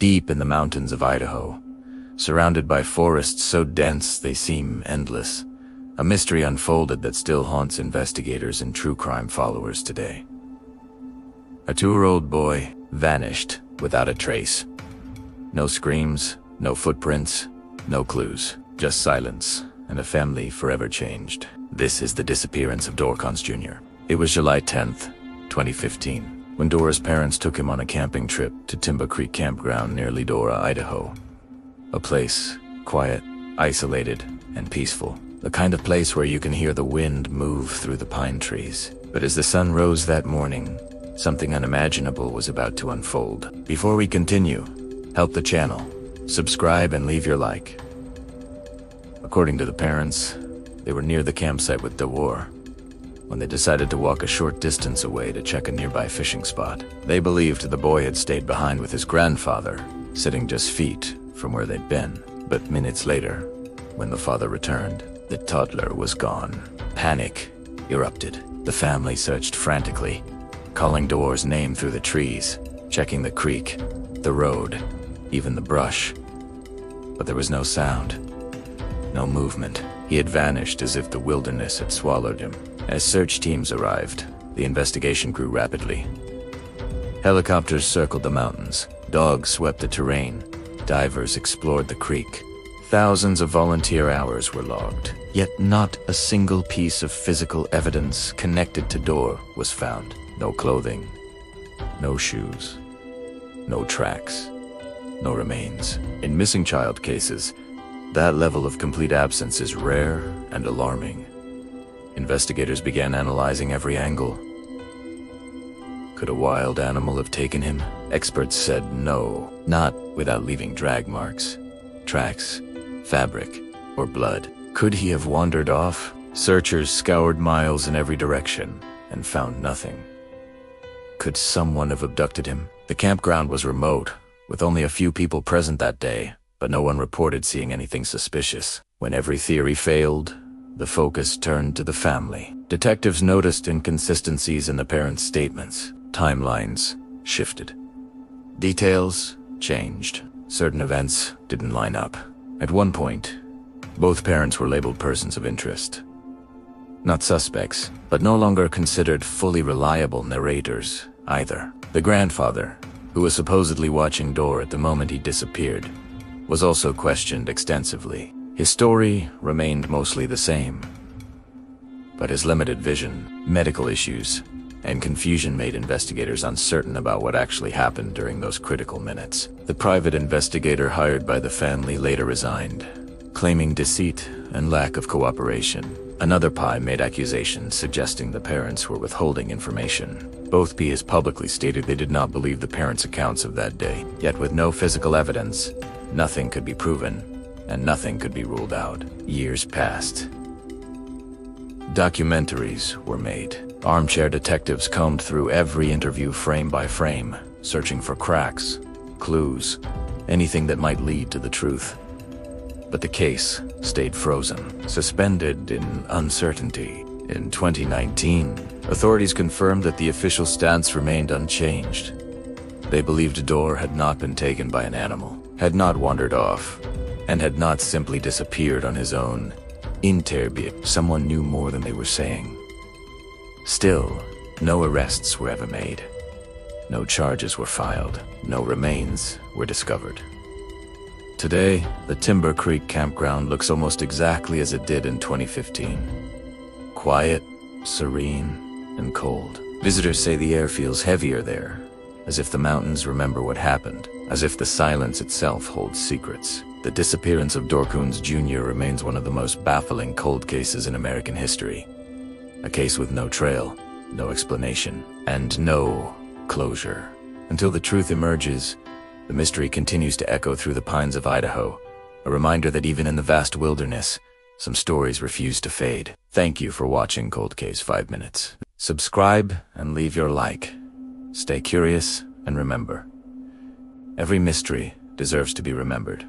deep in the mountains of Idaho, surrounded by forests so dense they seem endless. A mystery unfolded that still haunts investigators and true crime followers today. A 2-year-old boy vanished without a trace. No screams, no footprints, no clues, just silence and a family forever changed. This is the disappearance of DeOrr Kunz Jr. It was July 10th, 2015, when DeOrr's parents took him on a camping trip to Timber Creek Campground near Leadora, Idaho. A place quiet, isolated, and peaceful. The kind of place where you can hear the wind move through the pine trees. But as the sun rose that morning, something unimaginable was about to unfold. Before we continue, help the channel, subscribe, and leave your like. According to the parents, they were near the campsite with DeOrr when they decided to walk a short distance away to check a nearby fishing spot. They believed the boy had stayed behind with his grandfather, sitting just feet from where they'd been. But minutes later, when the father returned, the toddler was gone. Panic erupted. The family searched frantically, calling DeOrr's name through the trees, checking the creek, the road, even the brush. But there was no sound, no movement. He had vanished as if the wilderness had swallowed him. As search teams arrived, the investigation grew rapidly. Helicopters circled the mountains, dogs swept the terrain, divers explored the creek. Thousands of volunteer hours were logged, yet not a single piece of physical evidence connected to DeOrr was found. No clothing, no shoes, no tracks, no remains. In missing child cases, that level of complete absence is rare and alarming. Investigators began analyzing every angle. Could a wild animal have taken him? Experts said no, not without leaving drag marks, tracks, fabric, or blood. Could he have wandered off? Searchers scoured miles in every direction and found nothing. Could someone have abducted him? The campground was remote, with only a few people present that day, but no one reported seeing anything suspicious. When every theory failed, the focus turned to the family. Detectives noticed inconsistencies in the parents' statements. Timelines shifted. Details changed. Certain events didn't line up. At one point, both parents were labeled persons of interest. Not suspects, but no longer considered fully reliable narrators either. The grandfather, who was supposedly watching DeOrr at the moment he disappeared, was also questioned extensively. His story remained mostly the same, but his limited vision, medical issues, and confusion made investigators uncertain about what actually happened during those critical minutes. The private investigator hired by the family later resigned, claiming deceit and lack of cooperation. Another PI made accusations suggesting the parents were withholding information. Both PIs publicly stated they did not believe the parents' accounts of that day. Yet with no physical evidence, nothing could be proven, and nothing could be ruled out. Years passed. Documentaries were made. Armchair detectives combed through every interview frame by frame, searching for cracks, clues, anything that might lead to the truth. But the case stayed frozen, suspended in uncertainty. In 2019, authorities confirmed that the official stance remained unchanged. They believed DeOrr had not been taken by an animal, had not wandered off, and had not simply disappeared on his own. Someone knew more than they were saying. Still, no arrests were ever made. No charges were filed. No remains were discovered. Today, the Timber Creek campground looks almost exactly as it did in 2015. Quiet, serene, and cold. Visitors say the air feels heavier there, as if the mountains remember what happened, as if the silence itself holds secrets. The disappearance of DeOrr Kunz Jr. remains one of the most baffling cold cases in American history. A case with no trail, no explanation, and no closure. Until the truth emerges, the mystery continues to echo through the pines of Idaho, a reminder that even in the vast wilderness, some stories refuse to fade. Thank you for watching Cold Case 5 Minutes. Subscribe and leave your like. Stay curious and remember, every mystery deserves to be remembered.